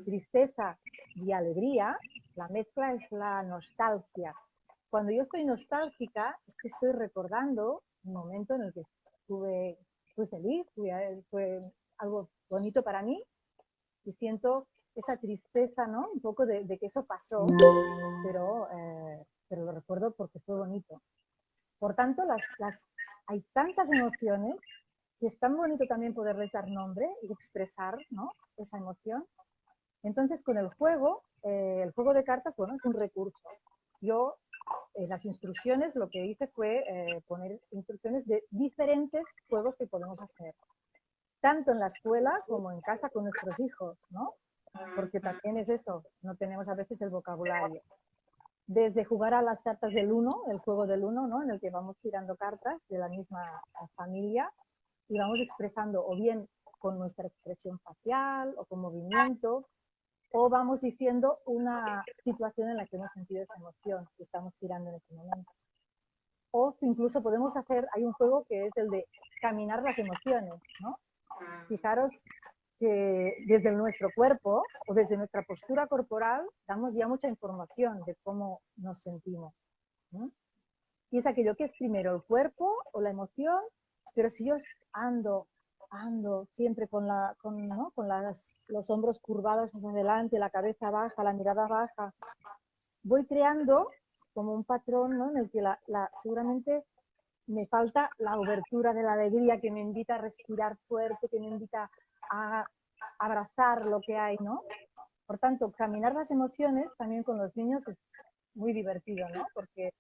tristeza y alegría, la mezcla es la nostalgia. Cuando yo estoy nostálgica, es que estoy recordando un momento en el que fui feliz, fue algo bonito para mí y siento esa tristeza, ¿no? Un poco de que eso pasó, pero lo recuerdo porque fue bonito. Por tanto, hay tantas emociones que es tan bonito también poderles dar nombre y expresar, ¿no? Esa emoción. Entonces, con el juego de cartas, bueno, es un recurso. Yo, las instrucciones, lo que hice fue poner instrucciones de diferentes juegos que podemos hacer, tanto en la escuela como en casa con nuestros hijos, ¿no? Porque también es eso, no tenemos a veces el vocabulario. Desde jugar a las cartas del uno, el juego del uno, ¿no? En el que vamos tirando cartas de la misma familia y vamos expresando o bien con nuestra expresión facial o con movimiento, o vamos diciendo una situación en la que hemos sentido esa emoción que estamos tirando en ese momento. O incluso podemos hacer, hay un juego que es el de caminar las emociones, ¿no? Fijaros que desde nuestro cuerpo o desde nuestra postura corporal damos ya mucha información de cómo nos sentimos, ¿no? Y es aquello que es primero el cuerpo o la emoción, pero si yo ando siempre con los hombros curvados hacia adelante, la cabeza baja, la mirada baja, voy creando como un patrón, ¿no? En el que seguramente me falta la obertura de la alegría que me invita a respirar fuerte, que me invita a abrazar lo que hay, ¿no? Por tanto, caminar las emociones también con los niños es muy divertido, ¿no? Porque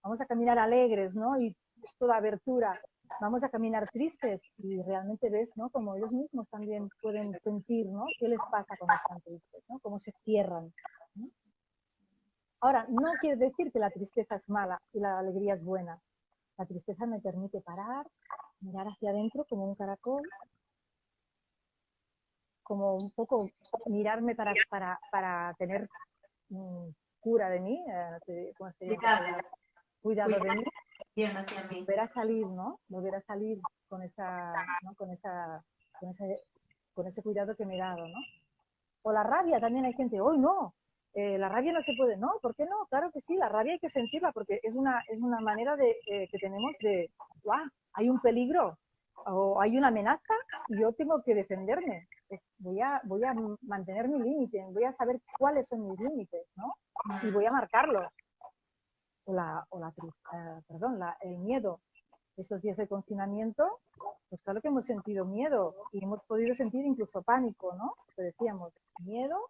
vamos a caminar alegres, ¿no? Y es toda abertura. Vamos a caminar tristes y realmente ves, ¿no? Como ellos mismos también pueden sentir, ¿no? ¿Qué les pasa cuando están tristes, ¿no? Cómo se cierran, ¿no? Ahora, no quiere decir que la tristeza es mala y la alegría es buena. La tristeza me permite parar, mirar hacia adentro como un caracol, como un poco mirarme para tener cura de mí, ¿cómo se llama? Cuidado de mí, volver a salir, ¿no? Volver a salir con ¿no? con ese cuidado que me he dado, ¿no? O la rabia, también hay gente, hoy no, la rabia no se puede, ¿no? ¿Por qué no? Claro que sí, la rabia hay que sentirla porque es una manera que tenemos de, ¡guau! Hay un peligro o hay una amenaza y yo tengo que defenderme. Pues voy a mantener mi límite, voy a saber cuáles son mis límites, ¿no? Y voy a marcarlos. El miedo. Esos días de confinamiento, pues claro que hemos sentido miedo y hemos podido sentir incluso pánico, ¿no? Lo decíamos, miedo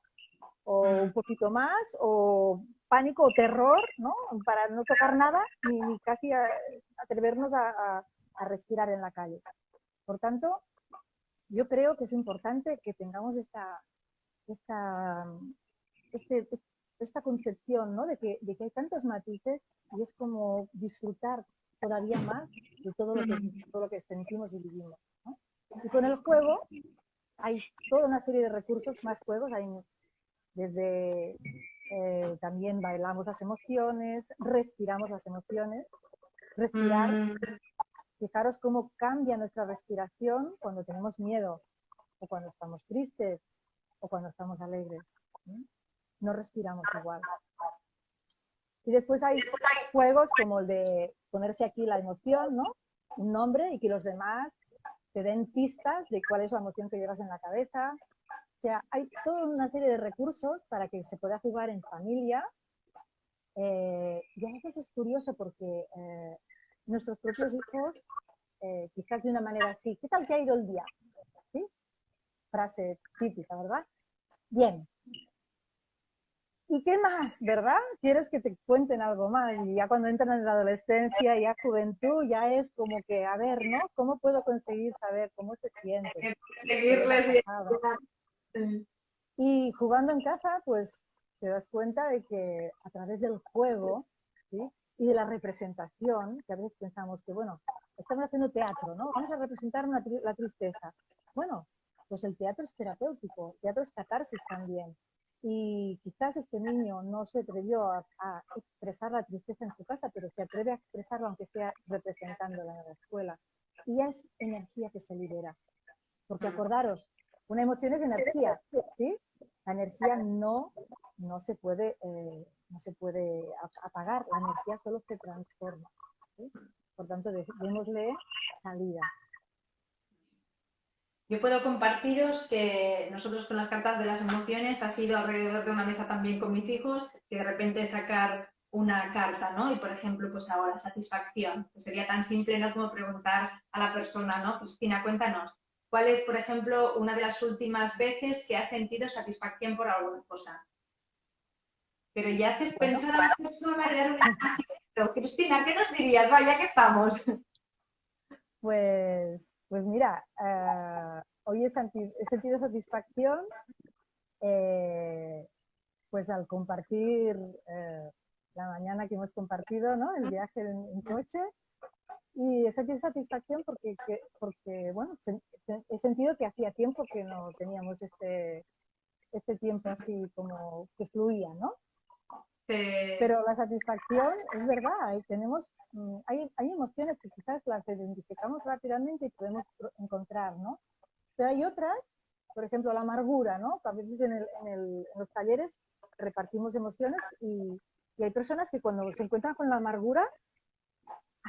o un poquito más, o pánico o terror, ¿no? Para no tocar nada ni casi atrevernos a respirar en la calle. Por tanto, yo creo que es importante que tengamos esta concepción, ¿no? de que hay tantos matices y es como disfrutar todavía más de todo lo que sentimos y vivimos, ¿no? Y con el juego hay toda una serie de recursos, más juegos, hay desde también bailamos las emociones, respiramos las emociones. Respirar, fijaros cómo cambia nuestra respiración cuando tenemos miedo, o cuando estamos tristes, o cuando estamos alegres. No respiramos igual. Y después hay juegos como el de ponerse aquí la emoción, ¿no? Un nombre y que los demás te den pistas de cuál es la emoción que llevas en la cabeza. O sea, hay toda una serie de recursos para que se pueda jugar en familia. Y a veces es curioso porque nuestros propios hijos, quizás de una manera así, ¿qué tal que ha ido el día? ¿Sí? Frase típica, ¿verdad? Bien. ¿Y qué más, verdad? ¿Quieres que te cuenten algo más? Y ya cuando entran en la adolescencia, ya juventud, ya es como que, a ver, ¿no? ¿Cómo puedo conseguir saber cómo se siente? Seguirles. Y jugando en casa, pues te das cuenta de que a través del juego, ¿sí? Y de la representación, que a veces pensamos que, bueno, estamos haciendo teatro, ¿no? Vamos a representar la tristeza. Bueno, pues el teatro es terapéutico, el teatro es catarsis también. Y quizás este niño no se atrevió a expresar la tristeza en su casa, pero se atreve a expresarlo aunque sea representándola en la escuela. Y ya es energía que se libera. Porque acordaros, una emoción es energía, ¿sí? La energía no se puede apagar, la energía solo se transforma, ¿sí? Por tanto, démosle salida. Yo puedo compartiros que nosotros con las cartas de las emociones ha sido alrededor de una mesa también con mis hijos, que de repente sacar una carta, ¿no? Y por ejemplo, pues ahora, satisfacción. Pues sería tan simple, ¿no? Como preguntar a la persona, ¿no? Cristina, cuéntanos, ¿cuál es, por ejemplo, una de las últimas veces que has sentido satisfacción por alguna cosa? Pero ya haces Bueno, pensar a la persona y dar un espacio. Cristina, ¿qué nos dirías? Vaya que estamos. pues mira, hoy he sentido satisfacción eh, pues al compartir la mañana que hemos compartido, ¿no? El viaje en coche. Y he sentido satisfacción porque bueno, he sentido que hacía tiempo que no teníamos este tiempo así como que fluía, ¿no? Pero la satisfacción es verdad, hay emociones que quizás las identificamos rápidamente y podemos encontrar, ¿no? Pero hay otras, por ejemplo, la amargura, ¿no? A veces en los talleres repartimos emociones y hay personas que cuando se encuentran con la amargura,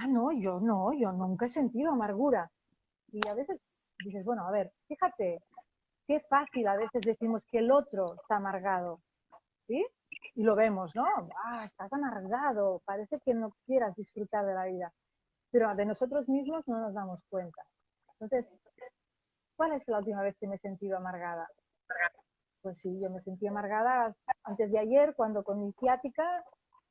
no, yo nunca he sentido amargura. Y a veces dices, bueno, a ver, fíjate, qué fácil a veces decimos que el otro está amargado, ¿sí? Y lo vemos, ¿no? Ah, estás amargado, parece que no quieras disfrutar de la vida. Pero de nosotros mismos no nos damos cuenta. Entonces, ¿cuál es la última vez que me he sentido amargada? Pues sí, yo me sentí amargada antes de ayer, cuando con mi ciática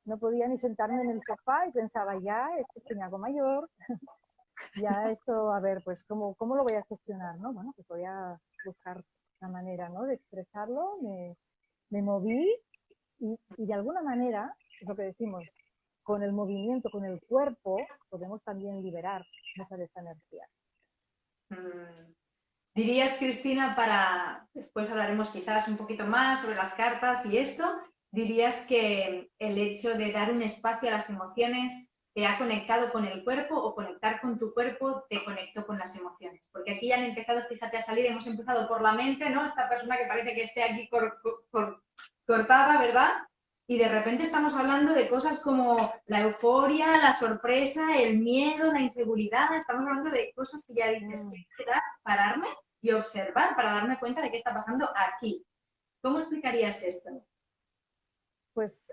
no podía ni sentarme en el sofá y pensaba, ya, esto es que me hago mayor, ya esto, a ver, pues, ¿cómo lo voy a gestionar? ¿No? Bueno, pues voy a buscar la manera, ¿no? De expresarlo, me moví y de alguna manera, es lo que decimos, con el movimiento, con el cuerpo, podemos también liberar mucha de esa energía. ¿Dirías, Cristina, para, después hablaremos quizás un poquito más sobre las cartas y esto, dirías que el hecho de dar un espacio a las emociones te ha conectado con el cuerpo o conectar con tu cuerpo te conectó con las emociones? Porque aquí ya han empezado, fíjate, a salir, hemos empezado por la mente, ¿no? Esta persona que parece que esté aquí cortada, ¿verdad? Y de repente estamos hablando de cosas como la euforia, la sorpresa, el miedo, la inseguridad. Estamos hablando de cosas que ya dices, que pararme y observar para darme cuenta de qué está pasando aquí. ¿Cómo explicarías esto? Pues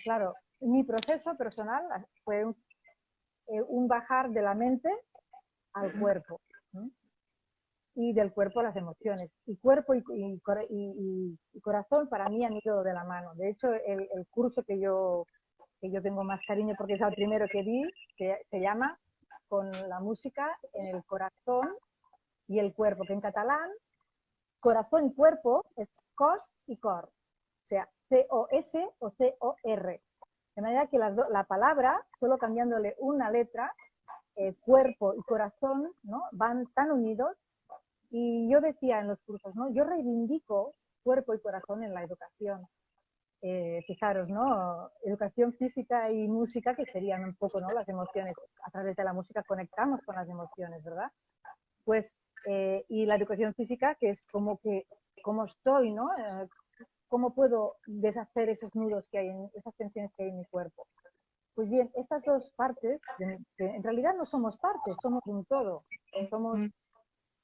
claro, mi proceso personal fue un bajar de la mente al cuerpo, ¿no? Y del cuerpo a las emociones. Y cuerpo y corazón para mí han ido de la mano. De hecho, el curso que yo tengo más cariño porque es el primero que di, se llama Con la música en el corazón y el cuerpo, que en catalán corazón y cuerpo es cos y cor, o sea, C-O-S o C-O-R. De manera que la palabra, solo cambiándole una letra, cuerpo y corazón, ¿no? Van tan unidos. Y yo decía en los cursos, ¿no? Yo reivindico cuerpo y corazón en la educación. Fijaros, ¿no? Educación física y música, que serían un poco, ¿no? Las emociones. A través de la música conectamos con las emociones, ¿verdad? Pues, y la educación física, que es como que, cómo estoy, ¿no? ¿Cómo puedo deshacer esos nudos que hay, esas tensiones que hay en mi cuerpo? Pues bien, estas dos partes, que en realidad no somos partes, somos un todo. Somos,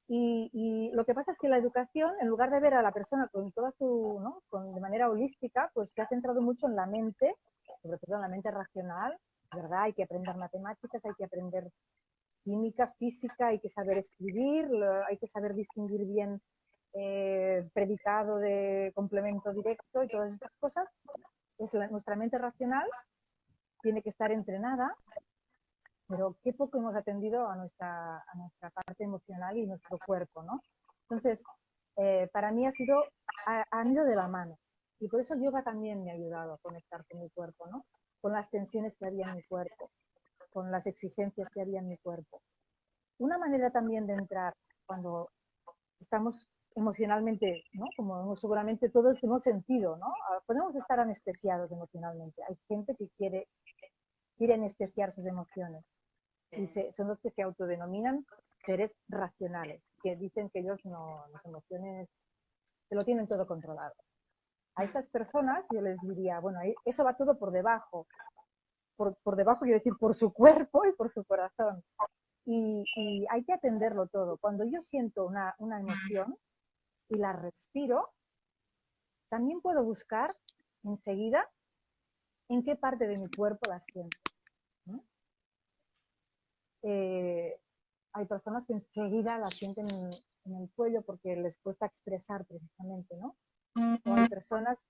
y lo que pasa es que la educación, en lugar de ver a la persona con toda su, ¿no? De manera holística, pues se ha centrado mucho en la mente, sobre todo en la mente racional, ¿verdad? Hay que aprender matemáticas, hay que aprender química, física, hay que saber escribir, hay que saber distinguir bien predicado de complemento directo y todas esas cosas. Nuestra mente racional tiene que estar entrenada, pero qué poco hemos atendido a nuestra parte emocional y nuestro cuerpo, ¿no? Entonces, para mí han ido de la mano. Y por eso el yoga también me ha ayudado a conectar con mi cuerpo, ¿no? Con las tensiones que había en mi cuerpo, con las exigencias que había en mi cuerpo. Una manera también de entrar cuando estamos emocionalmente, ¿no? Como seguramente todos hemos sentido, ¿no? Podemos estar anestesiados emocionalmente. Hay gente que quiere anestesiar sus emociones y son los que se autodenominan seres racionales, que dicen que ellos no, las emociones se lo tienen todo controlado. A estas personas yo les diría, bueno, eso va todo por debajo. Por debajo quiero decir por su cuerpo y por su corazón. y hay que atenderlo todo. Cuando yo siento una emoción y la respiro, también puedo buscar enseguida en qué parte de mi cuerpo la siento, ¿no? Hay personas que enseguida la sienten en el cuello porque les cuesta expresar precisamente, ¿no? O hay personas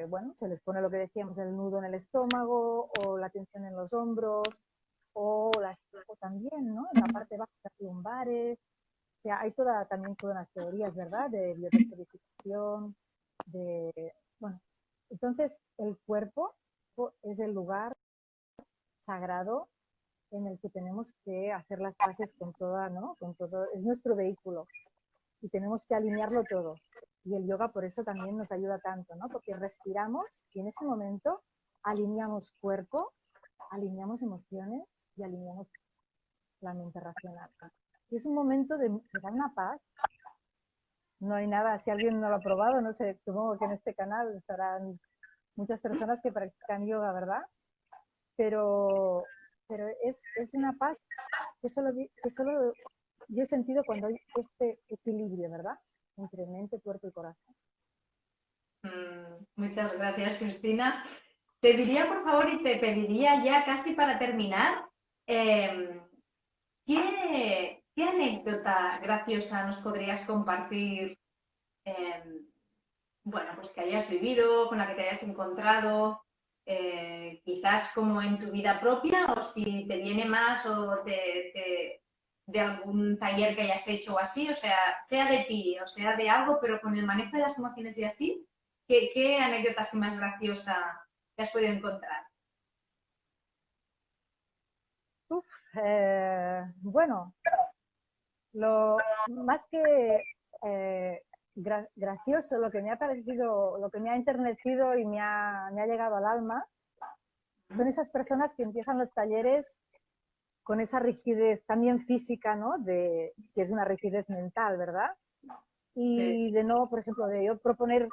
bueno, se les pone lo que decíamos, el nudo en el estómago, o la tensión en los hombros, o también, ¿no? En la parte baja de las lumbares. O sea, hay también todas las teorías, ¿verdad? De biodescodificación, bueno. Entonces, el cuerpo es el lugar sagrado en el que tenemos que hacer las paces con toda, ¿no? Con todo, es nuestro vehículo y tenemos que alinearlo todo. Y el yoga por eso también nos ayuda tanto, ¿no? Porque respiramos y en ese momento alineamos cuerpo, alineamos emociones y alineamos la mente racional. Y es un momento de dar una paz. No hay nada, si alguien no lo ha probado, no sé, supongo que en este canal estarán muchas personas que practican yoga, ¿verdad? Pero es una paz que solo yo he sentido cuando hay este equilibrio, ¿verdad? Entre mente, cuerpo y corazón. Muchas gracias, Cristina. Te diría, por favor, y te pediría ya casi para terminar, ¿qué anécdota graciosa nos podrías compartir? Bueno, pues que hayas vivido, con la que te hayas encontrado, quizás como en tu vida propia, o si te viene más o de algún taller que hayas hecho o así, o sea de ti o sea de algo, pero con el manejo de las emociones y así, ¿qué anécdota así más graciosa te has podido encontrar? Bueno, lo más que gracioso, lo que me ha parecido, lo que me ha enternecido y me ha llegado al alma, son esas personas que empiezan los talleres con esa rigidez también física, ¿no? Que es una rigidez mental, ¿verdad? Y de no, por ejemplo, de yo proponer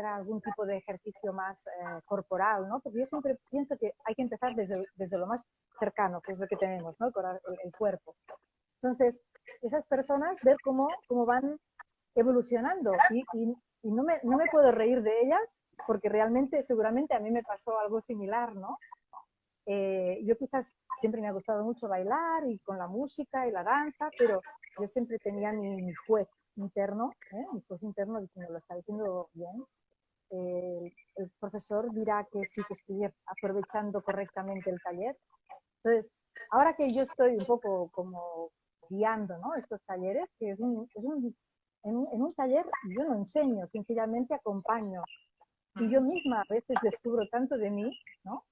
algún tipo de ejercicio más corporal, ¿no? Porque yo siempre pienso que hay que empezar desde lo más cercano, que es lo que tenemos, ¿no? El cuerpo. Entonces, esas personas, ver cómo van evolucionando y no me puedo reír de ellas porque realmente, seguramente a mí me pasó algo similar, ¿no? Yo quizás siempre me ha gustado mucho bailar y con la música y la danza, pero yo siempre tenía mi juez interno, mi juez interno diciendo, lo está diciendo bien. El profesor dirá que sí que estoy aprovechando correctamente el taller. Entonces, ahora que yo estoy un poco como guiando, ¿no? Estos talleres, que en un taller yo no enseño, sencillamente acompaño. Y yo misma a veces descubro tanto de mí, ¿no?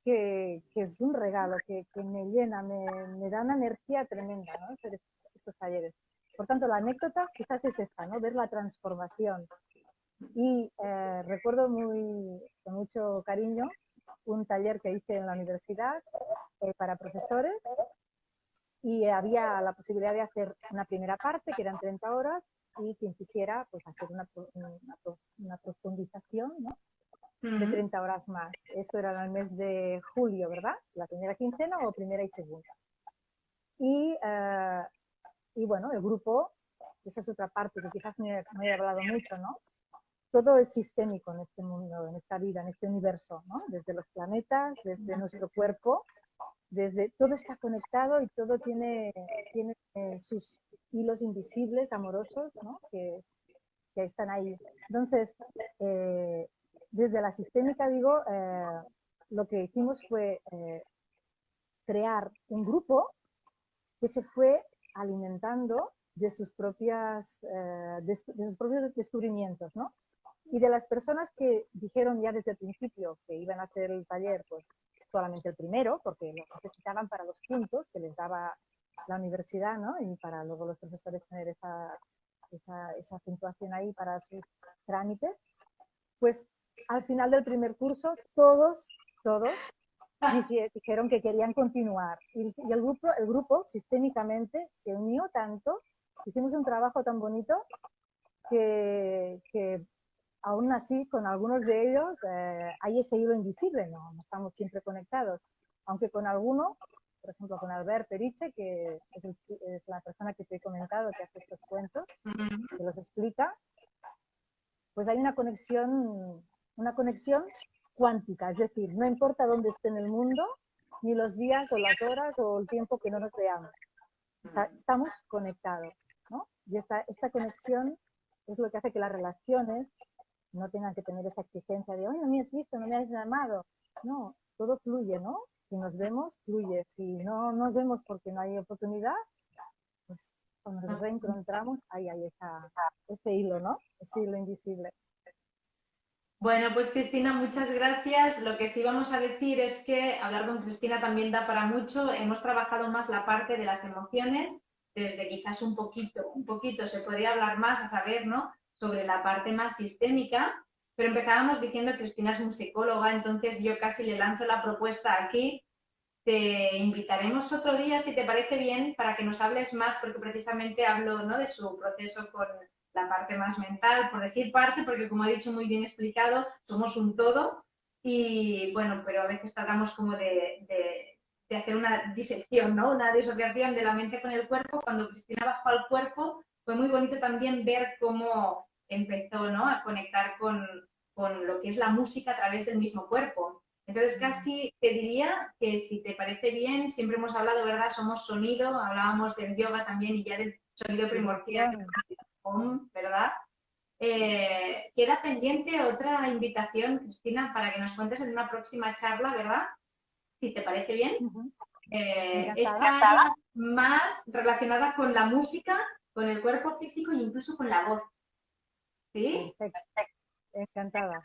Que es un regalo, que me llena, me da una energía tremenda, ¿no? Hacer estos talleres. Por tanto, la anécdota quizás es esta, ¿no? Ver la transformación. Y recuerdo con mucho cariño un taller que hice en la universidad para profesores y había la posibilidad de hacer una primera parte, que eran 30 horas, y quien quisiera pues hacer una profundización, ¿no? De 30 horas más. Esto era en el mes de julio, ¿verdad? La primera quincena o primera y segunda. Y bueno, el grupo, esa es otra parte que quizás no he hablado mucho, ¿no? Todo es sistémico en este mundo, en esta vida, en este universo, ¿no? Desde los planetas, desde nuestro cuerpo, todo está conectado y todo tiene sus hilos invisibles, amorosos, ¿no? Que están ahí. Entonces, desde la sistémica, digo, lo que hicimos fue crear un grupo que se fue alimentando de sus propios descubrimientos, ¿no? Y de las personas que dijeron ya desde el principio que iban a hacer el taller, pues solamente el primero, porque lo necesitaban para los puntos que les daba la universidad, ¿no? Y para luego los profesores tener esa puntuación ahí para sus trámites, pues al final del primer curso todos dijeron que querían continuar y el grupo sistémicamente se unió tanto, hicimos un trabajo tan bonito que aún así con algunos de ellos hay ese hilo invisible, no estamos siempre conectados, aunque con alguno por ejemplo, con Albert Periche, que es la persona que te he comentado, que hace estos cuentos, que los explica, pues hay una conexión cuántica, es decir, no importa dónde esté en el mundo, ni los días o las horas o el tiempo que no nos veamos. Estamos conectados, ¿no? Y esta conexión es lo que hace que las relaciones no tengan que tener esa exigencia de, oye, no me has visto, no me has llamado. No, todo fluye, ¿no? Si nos vemos, fluye. Si no nos vemos porque no hay oportunidad, pues cuando nos reencontramos, ahí hay ese hilo, ¿no? Ese hilo invisible. Bueno, pues Cristina, muchas gracias. Lo que sí vamos a decir es que hablar con Cristina también da para mucho. Hemos trabajado más la parte de las emociones, desde quizás un poquito se podría hablar más, a saber, ¿no?, sobre la parte más sistémica, pero empezábamos diciendo que Cristina es musicóloga, entonces yo casi le lanzo la propuesta aquí. Te invitaremos otro día, si te parece bien, para que nos hables más, porque precisamente hablo, ¿no?, de su proceso con la parte más mental, por decir parte, porque como he dicho muy bien explicado, somos un todo y bueno, pero a veces tratamos como de hacer una disección, ¿no?, una disociación de la mente con el cuerpo. Cuando Cristina bajó al cuerpo fue muy bonito también ver cómo empezó, ¿no?, a conectar con lo que es la música a través del mismo cuerpo. Entonces, casi te diría que si te parece bien, siempre hemos hablado, ¿verdad? Somos sonido, hablábamos del yoga también y ya del sonido primordial, ¿verdad? Queda pendiente otra invitación, Cristina, para que nos cuentes en una próxima charla, ¿verdad? Si te parece bien. Esta más relacionada con la música, con el cuerpo físico e incluso con la voz. ¿Sí? Perfecto. Encantada.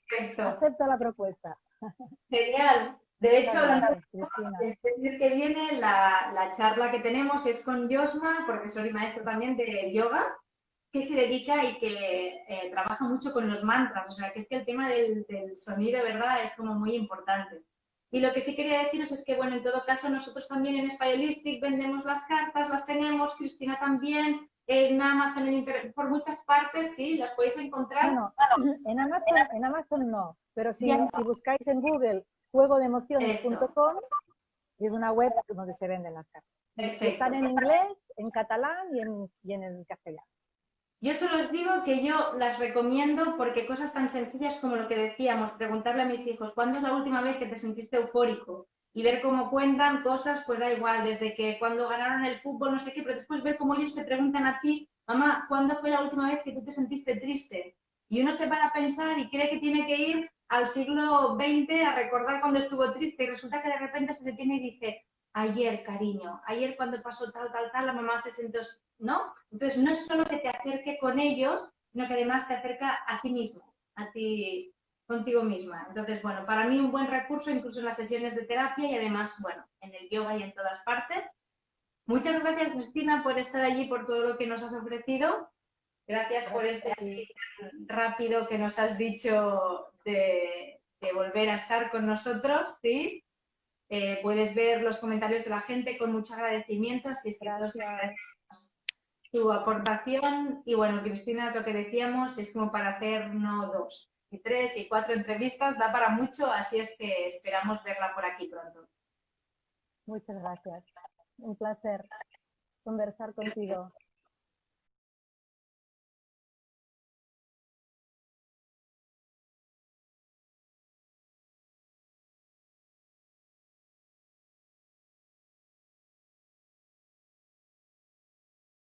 Perfecto. Acepto la propuesta. Genial. De hecho, Gracias, el mes que viene la charla que tenemos es con Josma, profesor y maestro también de yoga, que se dedica y que trabaja mucho con los mantras. O sea, que es que el tema del sonido, ¿verdad?, es como muy importante. Y lo que sí quería deciros es que, bueno, en todo caso, nosotros también en Spiolistic vendemos las cartas, las tenemos, Cristina también, en Amazon, por muchas partes, sí, las podéis encontrar. Bueno, en Amazon no, pero si buscáis en Google juegodeemociones.com, es una web donde se venden las cartas. Perfecto. Están en inglés, en catalán y en el castellano. Yo solo os digo que yo las recomiendo porque cosas tan sencillas como lo que decíamos, preguntarle a mis hijos, ¿cuándo es la última vez que te sentiste eufórico? Y ver cómo cuentan cosas, pues da igual, desde que cuando ganaron el fútbol, no sé qué, pero después ver cómo ellos te preguntan a ti, mamá, ¿cuándo fue la última vez que tú te sentiste triste? Y uno se para a pensar y cree que tiene que ir al siglo XX a recordar cuando estuvo triste y resulta que de repente se detiene y dice, ayer, cariño, ayer cuando pasó tal, la mamá se sentó, ¿no? Entonces, no es solo que te acerque con ellos, sino que además te acerca a ti mismo, a ti, contigo misma. Entonces, bueno, para mí un buen recurso, incluso en las sesiones de terapia y además, bueno, en el yoga y en todas partes. Muchas gracias, Cristina, por estar allí, por todo lo que nos has ofrecido. Gracias por ese así tan rápido que nos has dicho de volver a estar con nosotros, ¿sí? Puedes ver los comentarios de la gente con mucho agradecimiento, así es que todos agradecemos tu aportación. Y bueno, Cristina, es lo que decíamos, es como para hacer no 2, y 3 y 4 entrevistas, da para mucho, así es que esperamos verla por aquí pronto. Muchas gracias. Un placer conversar contigo.